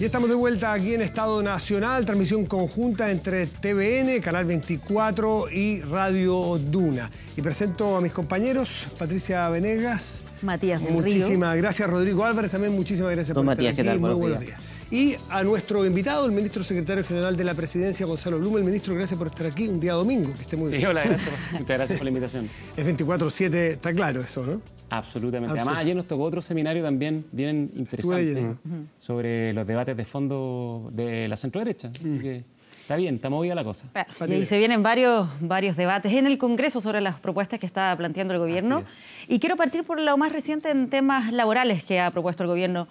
Y estamos de vuelta aquí en Estado Nacional, transmisión conjunta entre TVN, Canal 24 y Radio Duna. Y presento a mis compañeros, Patricia Venegas. Matías del Río. Muchísimas gracias, Rodrigo Álvarez, también muchísimas gracias por Matías, estar ¿qué aquí. tal? Muy buenos días. Y a nuestro invitado, el ministro secretario general de la Presidencia, Gonzalo Blum. El ministro, gracias por estar aquí un día domingo, que esté muy bien. Sí, hola, gracias. Muchas gracias por la invitación. Es 24/7, está claro eso, ¿no? Absolutamente. Además, ayer nos tocó otro seminario también bien interesante sobre los debates de fondo de la centroderecha. Así que está bien, está movida la cosa. Y ahí se vienen varios debates en el Congreso sobre las propuestas que está planteando el gobierno. Y quiero partir por lo más reciente en temas laborales que ha propuesto el gobierno.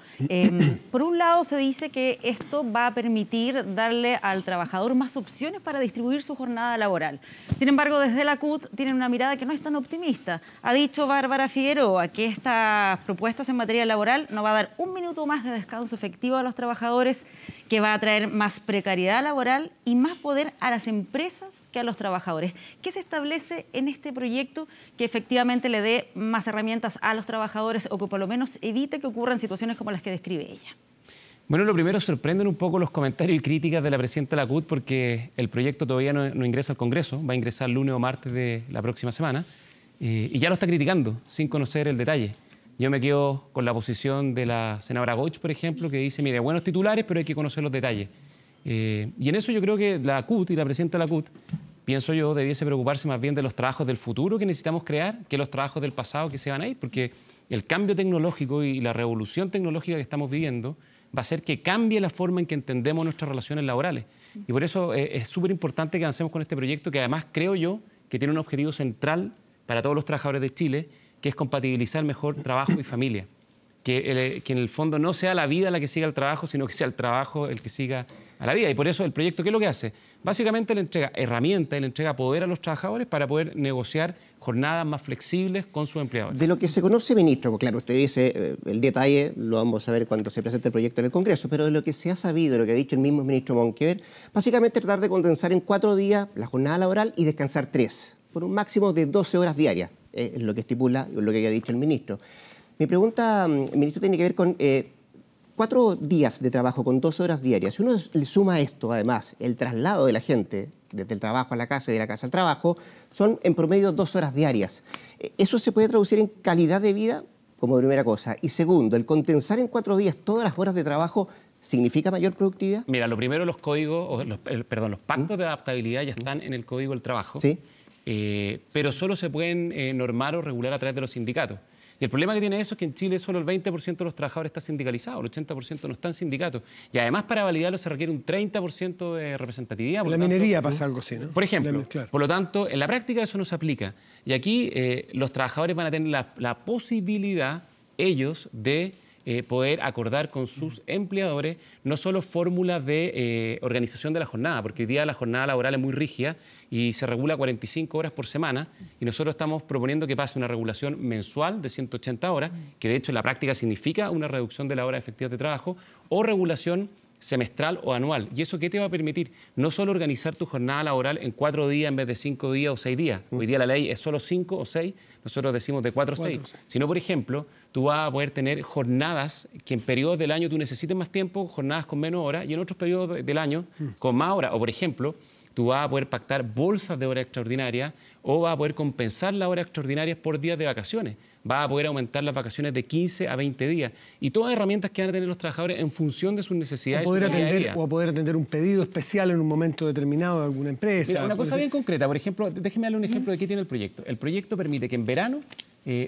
Por un lado, se dice que esto va a permitir darle al trabajador más opciones para distribuir su jornada laboral. Sin embargo, desde la CUT tienen una mirada que no es tan optimista. Ha dicho Bárbara Figueroa que estas propuestas en materia laboral no va a dar un minuto más de descanso efectivo a los trabajadores, que va a traer más precariedad laboral y más poder a las empresas que a los trabajadores. ¿Qué se establece en este proyecto que efectivamente le dé más herramientas a los trabajadores o que por lo menos evite que ocurran situaciones como las que describe ella? Bueno, lo primero, sorprenden un poco los comentarios y críticas de la presidenta de la CUT porque el proyecto todavía no ingresa al Congreso, va a ingresar el lunes o martes de la próxima semana y ya lo está criticando sin conocer el detalle. Yo me quedo con la posición de la senadora Goich, por ejemplo, que dice, mire, buenos titulares, pero hay que conocer los detalles. Y en eso yo creo que la CUT y la presidenta de la CUT, pienso yo, debiese preocuparse más bien de los trabajos del futuro que necesitamos crear que los trabajos del pasado que se van a ir, porque el cambio tecnológico y la revolución tecnológica que estamos viviendo va a hacer que cambie la forma en que entendemos nuestras relaciones laborales. Y por eso es súper importante que avancemos con este proyecto, que además creo yo que tiene un objetivo central para todos los trabajadores de Chile, que es compatibilizar mejor trabajo y familia. Que en el fondo no sea la vida la que siga el trabajo, sino que sea el trabajo el que siga a la vida. Y por eso el proyecto, ¿qué es lo que hace? Básicamente le entrega herramientas y le entrega poder a los trabajadores para poder negociar jornadas más flexibles con sus empleadores. De lo que se conoce, ministro, claro, usted dice el detalle, lo vamos a ver cuando se presente el proyecto en el Congreso, pero de lo que se ha sabido, lo que ha dicho el mismo ministro Monkever, básicamente tratar de condensar en 4 días la jornada laboral y descansar 3, por un máximo de 12 horas diarias, es lo que estipula, lo que ha dicho el ministro. Mi pregunta, ministro, tiene que ver con 4 días de trabajo con 12 horas diarias. Si uno le suma a esto, además, el traslado de la gente desde el trabajo a la casa y de la casa al trabajo, son en promedio 2 horas diarias. ¿Eso se puede traducir en calidad de vida como primera cosa? Y segundo, el condensar en 4 días todas las horas de trabajo, ¿significa mayor productividad? Mira, lo primero, los códigos, los pactos de adaptabilidad ya están en el Código del Trabajo, ¿sí? Pero solo se pueden normar o regular a través de los sindicatos. Y el problema que tiene eso es que en Chile solo el 20% de los trabajadores está sindicalizado, el 80% no está en sindicatos. Y además para validarlo se requiere un 30% de representatividad. En la minería pasa algo así, ¿no? Por ejemplo. Claro. Por lo tanto, en la práctica eso no se aplica. Y aquí los trabajadores van a tener la posibilidad, ellos, de poder acordar con sus empleadores no solo fórmulas de organización de la jornada, porque hoy día la jornada laboral es muy rígida y se regula 45 horas por semana y nosotros estamos proponiendo que pase una regulación mensual de 180 horas, que de hecho en la práctica significa una reducción de la hora efectiva de trabajo, o regulación semestral o anual. ¿Y eso qué te va a permitir? No solo organizar tu jornada laboral en 4 días en vez de 5 días o 6 días. Hoy día la ley es solo 5 o 6, nosotros decimos de 4 o 6. Sino, por ejemplo, tú vas a poder tener jornadas que en periodos del año tú necesites más tiempo, jornadas con menos horas, y en otros periodos del año con más horas. O, por ejemplo, tú vas a poder pactar bolsas de hora extraordinaria o vas a poder compensar las horas extraordinarias por días de vacaciones. Vas a poder aumentar las vacaciones de 15 a 20 días. Y todas herramientas que van a tener los trabajadores en función de sus necesidades. O a poder atender un pedido especial en un momento determinado de alguna empresa. Mira, una cosa bien concreta, por ejemplo, déjeme darle un ejemplo de qué tiene el proyecto. El proyecto permite que en verano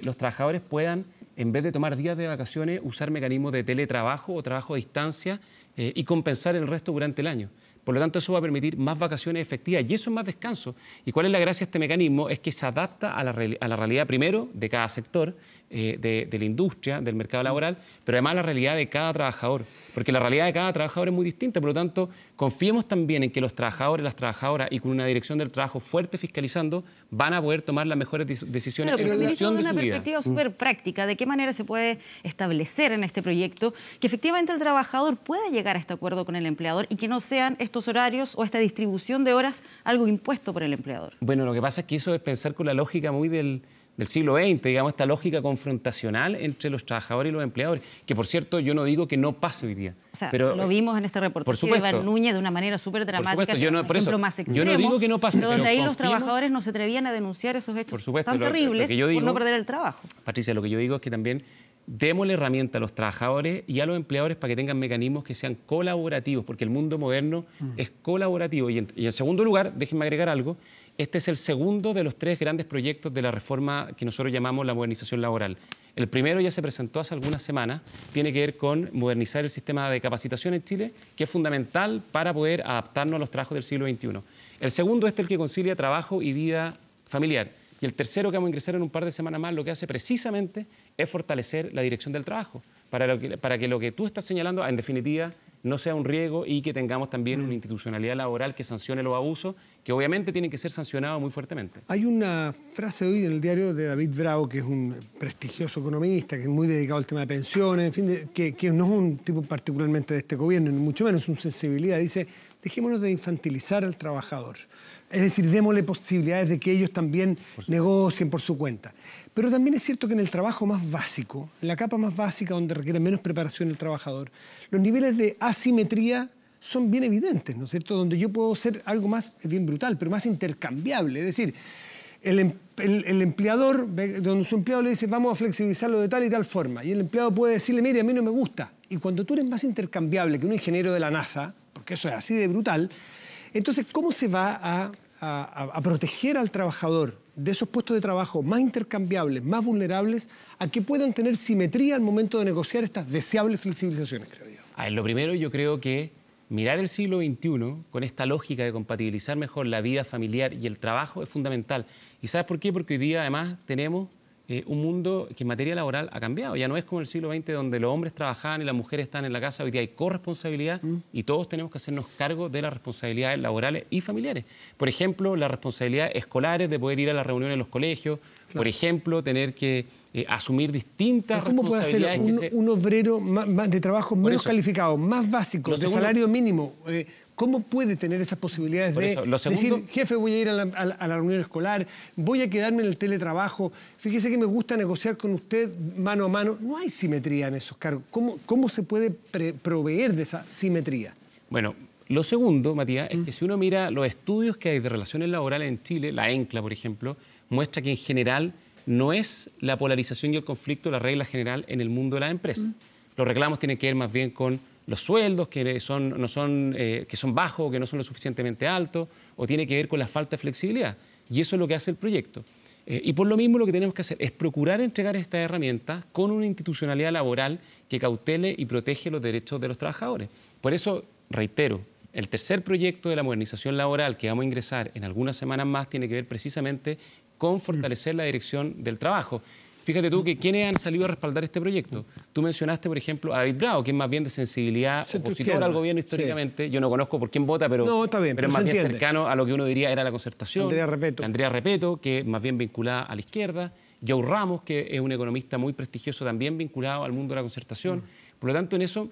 los trabajadores puedan, en vez de tomar días de vacaciones, usar mecanismos de teletrabajo o trabajo a distancia y compensar el resto durante el año. Por lo tanto, eso va a permitir más vacaciones efectivas y eso es más descanso. ¿Y cuál es la gracia de este mecanismo? Es que se adapta a la realidad, primero, de cada sector, de la industria, del mercado laboral, pero además a la realidad de cada trabajador. Porque la realidad de cada trabajador es muy distinta. Por lo tanto, confiemos también en que los trabajadores, las trabajadoras y con una dirección del trabajo fuerte fiscalizando, van a poder tomar las mejores decisiones en función de su vida. Una perspectiva súper práctica, ¿de qué manera se puede establecer en este proyecto que efectivamente el trabajador pueda llegar a este acuerdo con el empleador y que no sean estos horarios o esta distribución de horas algo impuesto por el empleador? Bueno, lo que pasa es que eso es pensar con la lógica muy del del siglo XX, digamos, esta lógica confrontacional entre los trabajadores y los empleadores, que por cierto yo no digo que no pase hoy día. O sea, pero, lo vimos en este reportaje de Iván Núñez de una manera súper dramática, por ejemplo, más extremo, yo no digo que no pase, pero donde ahí los trabajadores no se atrevían a denunciar esos hechos tan terribles por no perder el trabajo. Patricia, lo que yo digo es que también démosle herramienta a los trabajadores y a los empleadores para que tengan mecanismos que sean colaborativos, porque el mundo moderno es colaborativo. Y en segundo lugar, déjenme agregar algo, este es el segundo de los 3 grandes proyectos de la reforma que nosotros llamamos la modernización laboral. El primero ya se presentó hace algunas semanas, tiene que ver con modernizar el sistema de capacitación en Chile, que es fundamental para poder adaptarnos a los trabajos del siglo XXI. El segundo es el que concilia trabajo y vida familiar. Y el tercero, que vamos a ingresar en un par de semanas más, lo que hace precisamente es fortalecer la dirección del trabajo, para que lo que tú estás señalando, en definitiva, no sea un riesgo y que tengamos también una institucionalidad laboral que sancione los abusos, que obviamente tienen que ser sancionados muy fuertemente. Hay una frase hoy en el diario de David Bravo, que es un prestigioso economista, que es muy dedicado al tema de pensiones, en fin, que no es un tipo particularmente de este gobierno, ni mucho menos su sensibilidad. Dice, dejémonos de infantilizar al trabajador. Es decir, démosle posibilidades de que ellos también negocien por su cuenta. Pero también es cierto que en el trabajo más básico, en la capa más básica donde requiere menos preparación el trabajador, los niveles de asimetría son bien evidentes, ¿no es cierto? Donde yo puedo ser algo más, es bien brutal, pero más intercambiable. Es decir, el empleador, donde su empleado le dice vamos a flexibilizarlo de tal y tal forma, y el empleado puede decirle, mire, a mí no me gusta. Y cuando tú eres más intercambiable que un ingeniero de la NASA, porque eso es así de brutal, entonces, ¿cómo se va a proteger al trabajador de esos puestos de trabajo más intercambiables, más vulnerables, a que puedan tener simetría al momento de negociar estas deseables flexibilizaciones, creo yo? A ver, lo primero, yo creo que mirar el siglo XXI con esta lógica de compatibilizar mejor la vida familiar y el trabajo es fundamental. ¿Y sabes por qué? Porque hoy día, además, tenemos un mundo que en materia laboral ha cambiado. Ya no es como el siglo XX donde los hombres trabajaban y las mujeres están en la casa. Hoy día hay corresponsabilidad y todos tenemos que hacernos cargo de las responsabilidades laborales y familiares. Por ejemplo, las responsabilidades escolares de poder ir a las reuniones en los colegios. Claro. Por ejemplo, tener que asumir distintas responsabilidades. ¿Cómo puede hacer un obrero de trabajo menos calificado, más básico, de salario mínimo? ¿Cómo puede tener esas posibilidades de decir, jefe, voy a ir a la reunión escolar, voy a quedarme en el teletrabajo, fíjese que me gusta negociar con usted mano a mano? No hay simetría en esos cargos. ¿Cómo se puede proveer de esa simetría? Bueno, lo segundo, Matías, es que si uno mira los estudios que hay de relaciones laborales en Chile, la ENCLA, por ejemplo, muestra que en general no es la polarización y el conflicto la regla general en el mundo de las empresas. Los reclamos tienen que ver más bien con los sueldos que son bajos o que no son lo suficientemente altos, o tiene que ver con la falta de flexibilidad. Y eso es lo que hace el proyecto. Y por lo mismo lo que tenemos que hacer es procurar entregar estas herramientas con una institucionalidad laboral que cautele y protege los derechos de los trabajadores. Por eso, reitero, el tercer proyecto de la modernización laboral que vamos a ingresar en algunas semanas más tiene que ver precisamente con fortalecer la dirección del trabajo. Fíjate tú que ¿quiénes han salido a respaldar este proyecto? Tú mencionaste, por ejemplo, a David Bravo, que es más bien de sensibilidad opositora al gobierno históricamente. Sí. Yo no conozco por quién vota, pero, está bien, pero es más bien cercano a lo que uno diría era la concertación. Andrea Repeto, que es más bien vinculada a la izquierda. Joe Ramos, que es un economista muy prestigioso, también vinculado al mundo de la concertación. Por lo tanto, en eso,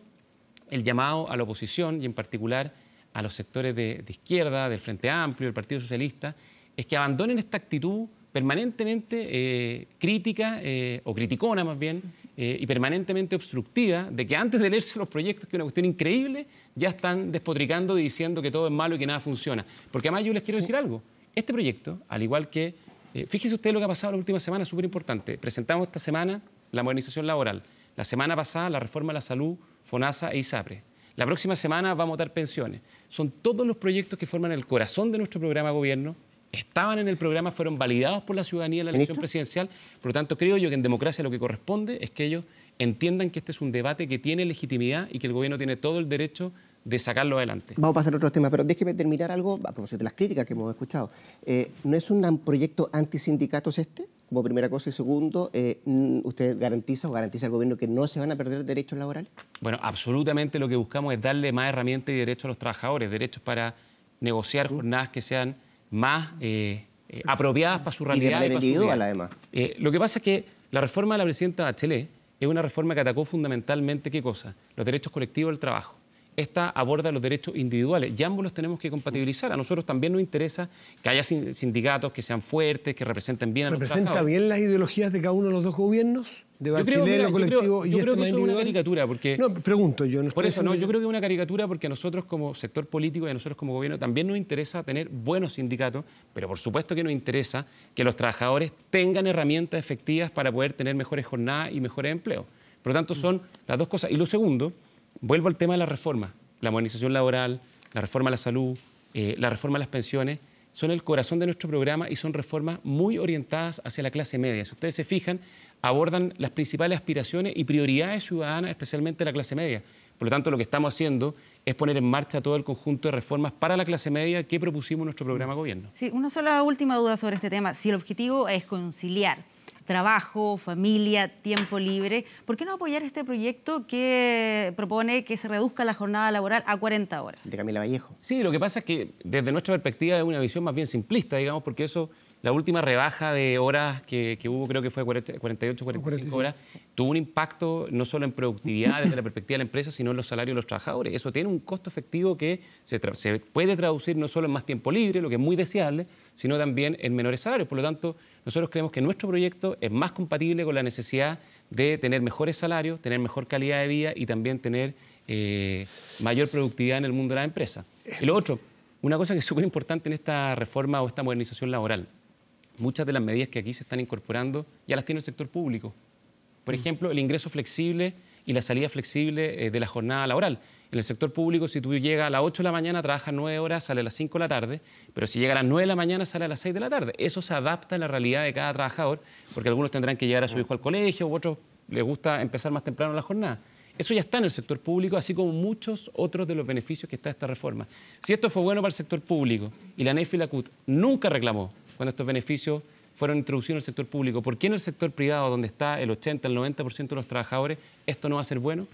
el llamado a la oposición, y en particular a los sectores de izquierda, del Frente Amplio, del Partido Socialista, es que abandonen esta actitud permanentemente crítica o criticona más bien y permanentemente obstructiva de que antes de leerse los proyectos, que es una cuestión increíble, ya están despotricando y diciendo que todo es malo y que nada funciona. Porque además yo les quiero decir algo. Este proyecto, al igual que... fíjese usted lo que ha pasado la última semana, súper importante. Presentamos esta semana la modernización laboral. La semana pasada la reforma de la salud, FONASA e ISAPRE. La próxima semana vamos a votar pensiones. Son todos los proyectos que forman el corazón de nuestro programa de gobierno. Estaban en el programa, fueron validados por la ciudadanía en la elección presidencial. Por lo tanto, creo yo que en democracia lo que corresponde es que ellos entiendan que este es un debate que tiene legitimidad y que el gobierno tiene todo el derecho de sacarlo adelante. Vamos a pasar a otros temas, pero déjeme terminar algo a propósito de las críticas que hemos escuchado. ¿No es un proyecto antisindicatos este? Como primera cosa. Y segundo, ¿usted garantiza al gobierno que no se van a perder derechos laborales? Bueno, absolutamente lo que buscamos es darle más herramientas y derechos a los trabajadores, derechos para negociar jornadas que sean más apropiadas para su realidad. Y de manera individual, además. Lo que pasa es que la reforma de la presidenta Bachelet es una reforma que atacó fundamentalmente, ¿qué cosa? Los derechos colectivos del trabajo. esta aborda los derechos individuales y ambos los tenemos que compatibilizar. A nosotros también nos interesa que haya sindicatos que sean fuertes, que representen bien a los trabajadores. ¿Representa bien las ideologías de cada uno de los dos gobiernos? De Bachelet, lo colectivo y yo creo que eso es una individual. caricatura, porque... No, pregunto yo. Por eso, no, yo creo que es una caricatura porque a nosotros como sector político y a nosotros como gobierno también nos interesa tener buenos sindicatos, pero por supuesto que nos interesa que los trabajadores tengan herramientas efectivas para poder tener mejores jornadas y mejores empleos. Por lo tanto, son las dos cosas. Y lo segundo, vuelvo al tema de la reforma. La modernización laboral, la reforma a la salud, la reforma a las pensiones, son el corazón de nuestro programa y son reformas muy orientadas hacia la clase media. Si ustedes se fijan, abordan las principales aspiraciones y prioridades ciudadanas, especialmente la clase media. Por lo tanto, lo que estamos haciendo es poner en marcha todo el conjunto de reformas para la clase media que propusimos en nuestro programa de gobierno. Sí, una sola última duda sobre este tema. Si el objetivo es conciliar trabajo, familia, tiempo libre, ¿por qué no apoyar este proyecto que propone que se reduzca la jornada laboral a 40 horas? De Camila Vallejo. Sí, lo que pasa es que desde nuestra perspectiva es una visión más bien simplista, digamos, porque eso, la última rebaja de horas que hubo, creo que fue 48, 45 horas, tuvo un impacto no solo en productividad desde la perspectiva de la empresa, sino en los salarios de los trabajadores. Eso tiene un costo efectivo que se puede traducir no solo en más tiempo libre, lo que es muy deseable, sino también en menores salarios. Por lo tanto, nosotros creemos que nuestro proyecto es más compatible con la necesidad de tener mejores salarios, tener mejor calidad de vida y también tener mayor productividad en el mundo de la empresa. Y lo otro, una cosa que es súper importante en esta reforma o esta modernización laboral, muchas de las medidas que aquí se están incorporando ya las tiene el sector público. Por ejemplo, el ingreso flexible y la salida flexible de la jornada laboral. En el sector público, si tú llegas a las 8 de la mañana, trabajas 9 horas, sale a las 5 de la tarde, pero si llega a las 9 de la mañana, sale a las 6 de la tarde. Eso se adapta a la realidad de cada trabajador, porque algunos tendrán que llevar a su hijo al colegio, u otros les gusta empezar más temprano la jornada. Eso ya está en el sector público, así como muchos otros de los beneficios que está esta reforma. Si esto fue bueno para el sector público y la ANEF y la CUT nunca reclamó cuando estos beneficios fueron introducidos en el sector público, ¿por qué en el sector privado, donde está el 80, el 90% de los trabajadores, esto no va a ser bueno?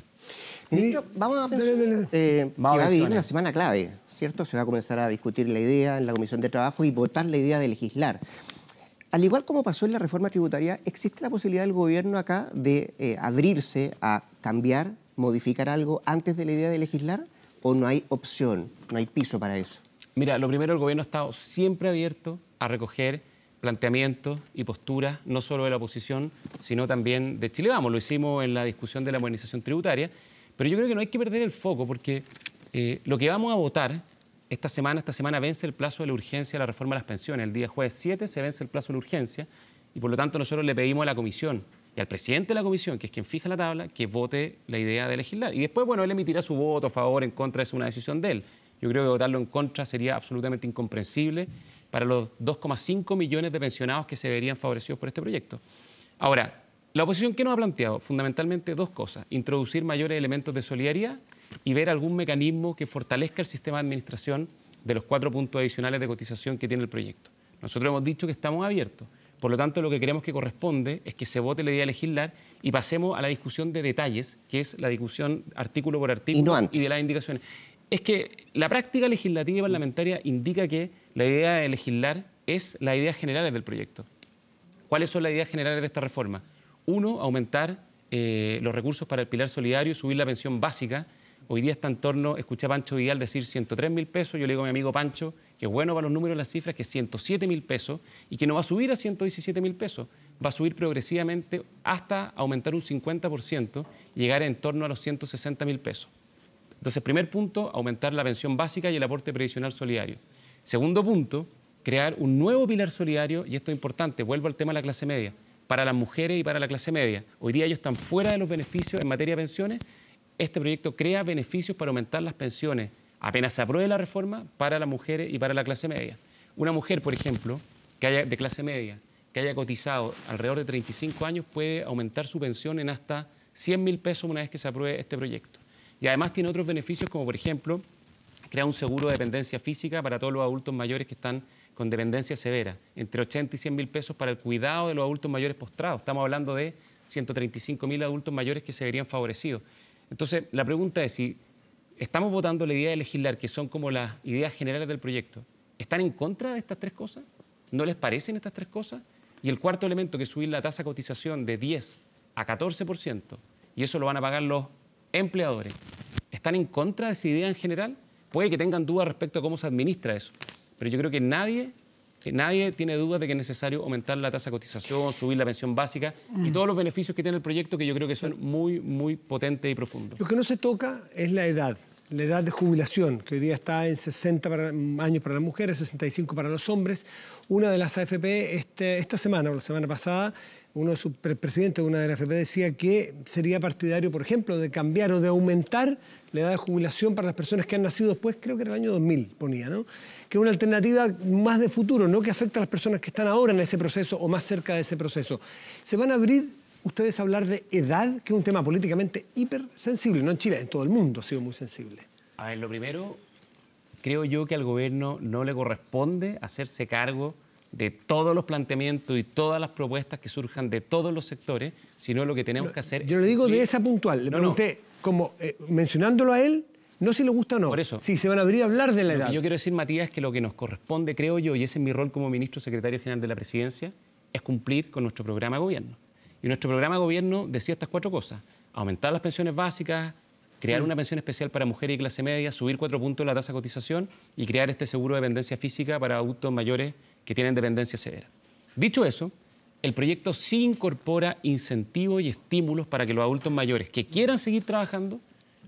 Ministro, vamos a pensar que va a vivir una semana clave, ¿cierto? Se va a comenzar a discutir la idea en la Comisión de Trabajo y votar la idea de legislar. Al igual como pasó en la reforma tributaria, ¿existe la posibilidad del gobierno acá de abrirse a cambiar, modificar algo antes de la idea de legislar? ¿O no hay opción, no hay piso para eso? Mira, lo primero, el gobierno ha estado siempre abierto a recoger planteamientos y posturas, no solo de la oposición, sino también de Chile Vamos. Lo hicimos en la discusión de la modernización tributaria, pero yo creo que no hay que perder el foco, porque lo que vamos a votar esta semana vence el plazo de la urgencia de la reforma de las pensiones. El día jueves 7 se vence el plazo de la urgencia y por lo tanto nosotros le pedimos a la comisión y al presidente de la comisión, que es quien fija la tabla, que vote la idea de legislar. Y después, bueno, él emitirá su voto a favor, en contra, es una decisión de él. Yo creo que votarlo en contra sería absolutamente incomprensible para los 2,5 millones de pensionados que se verían favorecidos por este proyecto. Ahora, la oposición, ¿qué nos ha planteado? Fundamentalmente dos cosas: introducir mayores elementos de solidaridad y ver algún mecanismo que fortalezca el sistema de administración de los 4 puntos adicionales de cotización que tiene el proyecto. Nosotros hemos dicho que estamos abiertos. Por lo tanto, lo que creemos que corresponde es que se vote la idea de legislar y pasemos a la discusión de detalles, que es la discusión artículo por artículo y, no antes. Y de las indicaciones. Es que la práctica legislativa y parlamentaria indica que la idea de legislar es las ideas generales del proyecto. ¿Cuáles son las ideas generales de esta reforma? 1, aumentar los recursos para el pilar solidario y subir la pensión básica. Hoy día está en torno, escuché a Pancho Vidal decir 103.000 pesos, yo le digo a mi amigo Pancho, que es bueno para los números, las cifras, que es 107.000 pesos y que no va a subir a 117.000 pesos, va a subir progresivamente hasta aumentar un 50% y llegar en torno a los 160.000 pesos. Entonces, primer punto, aumentar la pensión básica y el aporte previsional solidario. Segundo punto, crear un nuevo pilar solidario, y esto es importante, vuelvo al tema de la clase media, para las mujeres y para la clase media. Hoy día ellos están fuera de los beneficios en materia de pensiones. Este proyecto crea beneficios para aumentar las pensiones, apenas se apruebe la reforma, para las mujeres y para la clase media. Una mujer, por ejemplo, de clase media, que haya cotizado alrededor de 35 años, puede aumentar su pensión en hasta 100.000 pesos una vez que se apruebe este proyecto. Y además tiene otros beneficios, como por ejemplo, crea un seguro de dependencia física para todos los adultos mayores que están con dependencia severa, entre 80 y 100.000 pesos para el cuidado de los adultos mayores postrados. Estamos hablando de 135.000 adultos mayores que se verían favorecidos. Entonces, la pregunta es si estamos votando la idea de legislar, que son como las ideas generales del proyecto, ¿están en contra de estas tres cosas? ¿No les parecen estas tres cosas? Y el cuarto elemento, que es subir la tasa de cotización de 10 a 14%, y eso lo van a pagar los empleadores. están en contra de esa idea en general. Puede que tengan dudas respecto a cómo se administra eso, pero yo creo que nadie tiene dudas de que es necesario aumentar la tasa de cotización, subir la pensión básica y todos los beneficios que tiene el proyecto, que yo creo que son muy, muy potentes y profundos. Lo que no se toca es la edad de jubilación, que hoy día está en 60 años para las mujeres, 65 para los hombres. Una de las AFP, esta semana o la semana pasada, uno de sus presidentes de una de las AFP decía que sería partidario, por ejemplo, de cambiar o de aumentar la edad de jubilación para las personas que han nacido después, creo que era el año 2000, ponía, ¿no? Que es una alternativa más de futuro, no que afecta a las personas que están ahora en ese proceso o más cerca de ese proceso. ¿Se van a abrir ustedes a hablar de edad, que es un tema políticamente hipersensible, no en Chile, en todo el mundo ha sido muy sensible? A ver, lo primero, creo yo que al gobierno no le corresponde hacerse cargo de todos los planteamientos y todas las propuestas que surjan de todos los sectores, sino lo que tenemos que hacer... Yo le digo de esa puntual, le pregunté, como mencionándolo a él, no si le gusta o no. Por eso. Si se van a abrir a hablar de la edad. Lo que yo quiero decir, Matías, es que lo que nos corresponde, creo yo, y ese es mi rol como ministro secretario general de la Presidencia, es cumplir con nuestro programa de gobierno. Y nuestro programa de gobierno decía estas 4 cosas: aumentar las pensiones básicas, crear una pensión especial para mujeres y clase media, subir 4 puntos la tasa de cotización y crear este seguro de dependencia física para adultos mayores que tienen dependencia severa. Dicho eso, el proyecto sí incorpora incentivos y estímulos para que los adultos mayores que quieran seguir trabajando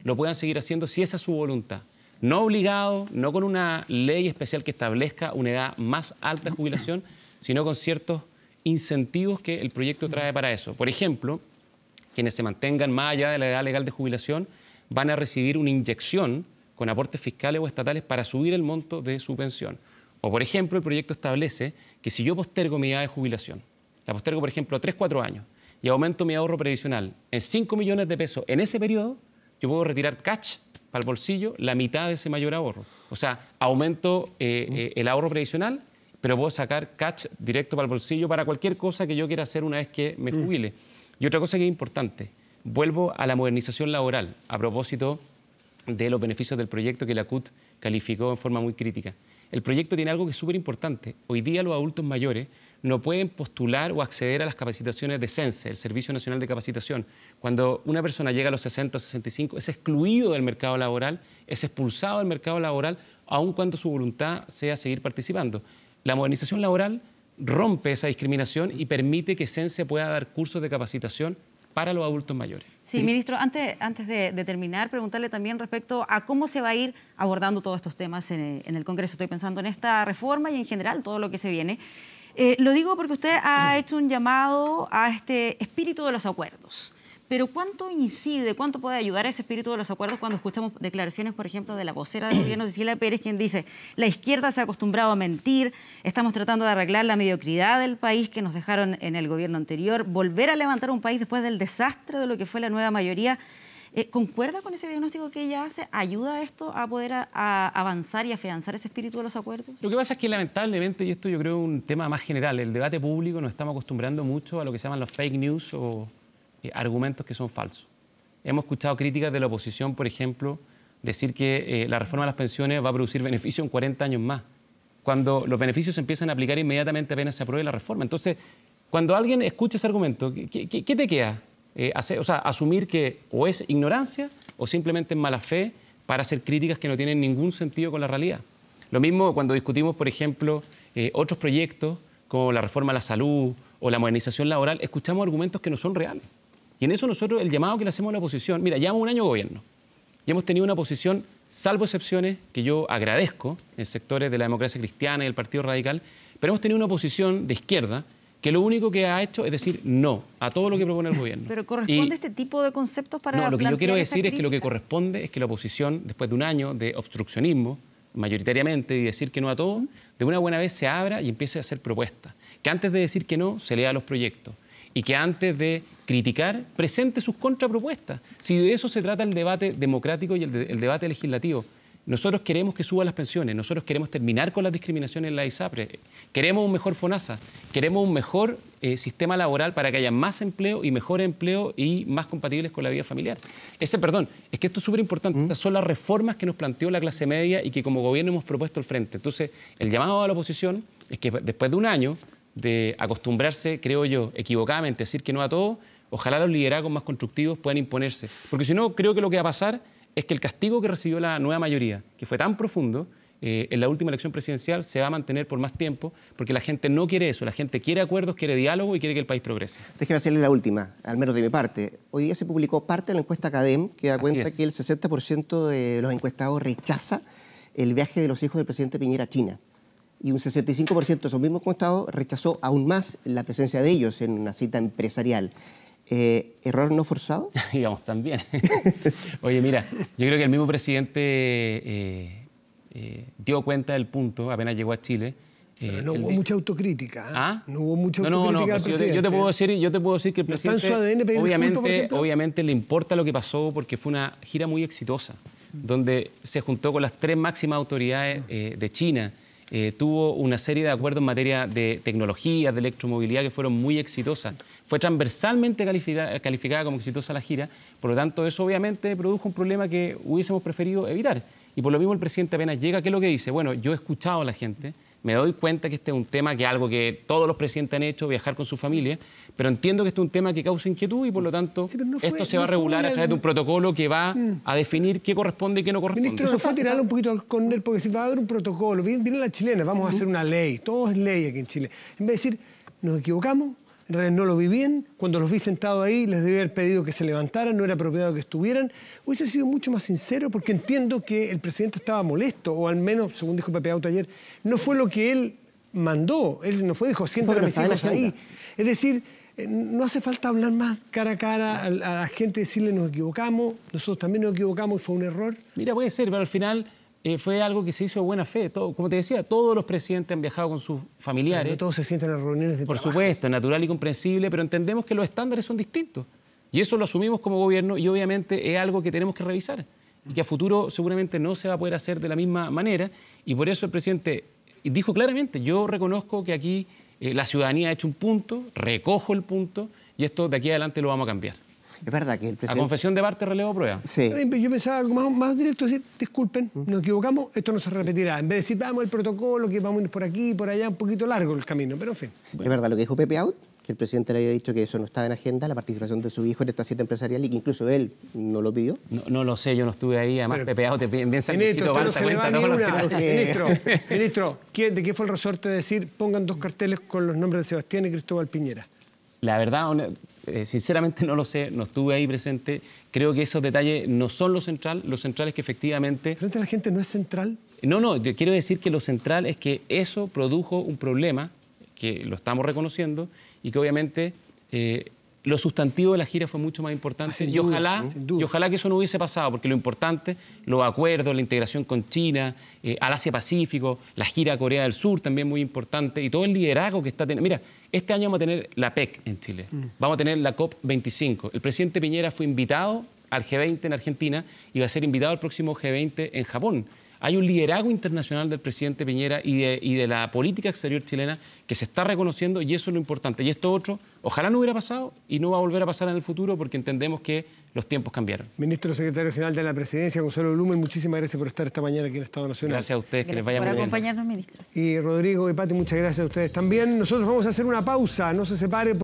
lo puedan seguir haciendo si esa es su voluntad. No obligado, no con una ley especial que establezca una edad más alta de jubilación, sino con ciertos incentivos que el proyecto trae para eso. Por ejemplo, quienes se mantengan más allá de la edad legal de jubilación van a recibir una inyección con aportes fiscales o estatales para subir el monto de su pensión. O, por ejemplo, el proyecto establece que si yo postergo mi edad de jubilación, la postergo, por ejemplo, 3-4 años, y aumento mi ahorro previsional en 5 millones de pesos en ese periodo, yo puedo retirar cash para el bolsillo la mitad de ese mayor ahorro. O sea, aumento el ahorro previsional, pero puedo sacar cash directo para el bolsillo para cualquier cosa que yo quiera hacer una vez que me jubile. Y otra cosa que es importante, vuelvo a la modernización laboral, a propósito de los beneficios del proyecto que la CUT calificó en forma muy crítica. El proyecto tiene algo que es súper importante. Hoy día los adultos mayores no pueden postular o acceder a las capacitaciones de CENSE, el Servicio Nacional de Capacitación. Cuando una persona llega a los 60 o 65, es excluido del mercado laboral, es expulsado del mercado laboral, aun cuando su voluntad sea seguir participando. La modernización laboral rompe esa discriminación y permite que CENSE pueda dar cursos de capacitación para los adultos mayores. Sí, ministro, antes de terminar, preguntarle también respecto a cómo se va a ir abordando todos estos temas en el Congreso. Estoy pensando en esta reforma y en general todo lo que se viene. Lo digo porque usted ha hecho un llamado a este espíritu de los acuerdos. Pero ¿cuánto incide, cuánto puede ayudar a ese espíritu de los acuerdos cuando escuchamos declaraciones, por ejemplo, de la vocera del gobierno, Cecilia Pérez, quien dice: la izquierda se ha acostumbrado a mentir, estamos tratando de arreglar la mediocridad del país que nos dejaron en el gobierno anterior, volver a levantar un país después del desastre de lo que fue la nueva mayoría? ¿Concuerda con ese diagnóstico que ella hace? ¿Ayuda a esto a poder avanzar y afianzar ese espíritu de los acuerdos? Lo que pasa es que lamentablemente, y esto yo creo es un tema más general, el debate público nos estamos acostumbrando mucho a lo que se llaman los fake news o argumentos que son falsos. Hemos escuchado críticas de la oposición, por ejemplo, decir que la reforma de las pensiones va a producir beneficio en 40 años más, cuando los beneficios se empiezan a aplicar inmediatamente apenas se apruebe la reforma. Entonces, cuando alguien escucha ese argumento, ¿qué te queda? Asumir que o es ignorancia o simplemente es mala fe para hacer críticas que no tienen ningún sentido con la realidad. Lo mismo cuando discutimos, por ejemplo, otros proyectos como la reforma a la salud o la modernización laboral, escuchamos argumentos que no son reales. Y en eso nosotros, el llamado que le hacemos a la oposición, mira, llevamos un año de gobierno y hemos tenido una posición, salvo excepciones, que yo agradezco en sectores de la democracia cristiana y el Partido Radical, pero hemos tenido una posición de izquierda que lo único que ha hecho es decir no a todo lo que propone el gobierno. ¿Pero corresponde este tipo de conceptos para No, lo que yo quiero decir es que lo que crítica? corresponde es que la oposición, después de un año de obstruccionismo, mayoritariamente, y decir que no a todo, de una buena vez se abra y empiece a hacer propuestas. Que antes de decir que no, se lea los proyectos. Y que antes de criticar, presente sus contrapropuestas. Si de eso se trata el debate democrático y el debate legislativo. Nosotros queremos que suban las pensiones, nosotros queremos terminar con las discriminaciones en la ISAPRE, queremos un mejor FONASA, queremos un mejor sistema laboral para que haya más empleo y mejor empleo y más compatibles con la vida familiar. Es que esto es súper importante. Estas son las reformas que nos planteó la clase media y que como gobierno hemos propuesto al frente. Entonces, el llamado a la oposición es que después de un año de acostumbrarse, creo yo, equivocadamente a decir que no a todo, ojalá los liderazgos más constructivos puedan imponerse. Porque si no, creo que lo que va a pasar es que el castigo que recibió la nueva mayoría, que fue tan profundo, en la última elección presidencial se va a mantener por más tiempo, porque la gente no quiere eso, la gente quiere acuerdos, quiere diálogo y quiere que el país progrese. Déjeme hacerle la última, al menos de mi parte. Hoy día se publicó parte de la encuesta CADEM que da cuenta que el 60% de los encuestados rechaza el viaje de los hijos del presidente Piñera a China. Y un 65% de esos mismos encuestados rechazó aún más la presencia de ellos en una cita empresarial. ¿Error no forzado? Digamos, también. Oye, mira, yo creo que el mismo presidente dio cuenta del punto, apenas llegó a Chile. Pero no hubo mucha autocrítica. ¿Ah? No hubo mucha autocrítica al presidente. Yo te puedo decir que el presidente, ¿No está en su ADN pedir disculpas, por ejemplo? obviamente le importa lo que pasó porque fue una gira muy exitosa, donde se juntó con las 3 máximas autoridades de China. Tuvo una serie de acuerdos en materia de tecnología, de electromovilidad, que fueron muy exitosas. Fue transversalmente calificada como exitosa la gira, por lo tanto eso obviamente produjo un problema que hubiésemos preferido evitar. Y por lo mismo el presidente apenas llega, ¿qué es lo que dice? Bueno, yo he escuchado a la gente, me doy cuenta que este es un tema que es algo que todos los presidentes han hecho, viajar con su familia, pero entiendo que este es un tema que causa inquietud y por lo tanto esto se va a regular a través de un protocolo que va a definir qué corresponde y qué no corresponde. Ministro, eso fue tirarle un poquito al córner porque si va a haber un protocolo, viene la chilena, vamos a hacer una ley, todo es ley aquí en Chile. En vez de decir, nos equivocamos, en realidad no lo vi bien, cuando los vi sentados ahí les debí haber pedido que se levantaran, no era apropiado que estuvieran. Hubiese sido mucho más sincero porque entiendo que el presidente estaba molesto, o al menos, según dijo Pepe Auto ayer, no fue lo que él mandó, él no fue, dijo, sientan a mis hijos ahí. Es decir, no hace falta hablar más cara a cara a la gente, decirle nos equivocamos, nosotros también nos equivocamos y fue un error. Mira, puede ser, pero al final fue algo que se hizo de buena fe. Como te decía, todos los presidentes han viajado con sus familiares. Pero no todos se sientan en reuniones de Por trabajo. supuesto, natural y comprensible, pero entendemos que los estándares son distintos. Y eso lo asumimos como gobierno y obviamente es algo que tenemos que revisar. Y que a futuro seguramente no se va a poder hacer de la misma manera. Y por eso el presidente dijo claramente, yo reconozco que aquí la ciudadanía ha hecho un punto, recojo el punto y esto de aquí adelante lo vamos a cambiar. Es verdad que el presidente... A confesión de parte, relevo prueba. Sí. Yo pensaba algo más directo, decir, disculpen, nos equivocamos, esto no se repetirá. En vez de decir, vamos al protocolo, que vamos a ir por aquí, por allá, un poquito largo el camino, pero en fin. Es verdad lo que dijo Pepe Out, que el presidente le había dicho que eso no estaba en agenda, la participación de su hijo en esta cita empresarial y que incluso él no lo pidió. No lo sé, yo no estuve ahí, además Pepe Out es bien Ministro, Balta, no se le va ni cuenta, una. Ministro, ¿de qué fue el resorte de decir pongan 2 carteles con los nombres de Sebastián y Cristóbal Piñera? La verdad, sinceramente no lo sé, no estuve ahí presente. Creo que esos detalles no son lo central es que efectivamente... ¿Frente a la gente no es central? No, yo quiero decir que lo central es que eso produjo un problema, que lo estamos reconociendo, y que obviamente lo sustantivo de la gira fue mucho más importante. Y ojalá que eso no hubiese pasado, porque lo importante, los acuerdos, la integración con China, al Asia-Pacífico, la gira a Corea del Sur también muy importante, y todo el liderazgo que está teniendo. Mira, este año vamos a tener la PEC en Chile, vamos a tener la COP25. El presidente Piñera fue invitado al G20 en Argentina y va a ser invitado al próximo G20 en Japón. Hay un liderazgo internacional del presidente Piñera y de la política exterior chilena que se está reconociendo y eso es lo importante. Y esto otro, ojalá no hubiera pasado y no va a volver a pasar en el futuro porque entendemos que los tiempos cambiaron. Ministro Secretario General de la Presidencia, Gonzalo Blumen, muchísimas gracias por estar esta mañana aquí en Estado Nacional. Gracias a ustedes, que les vaya muy bien. Por acompañarnos, ministro. Y Rodrigo y Pati, muchas gracias a ustedes también. Nosotros vamos a hacer una pausa, no se separe.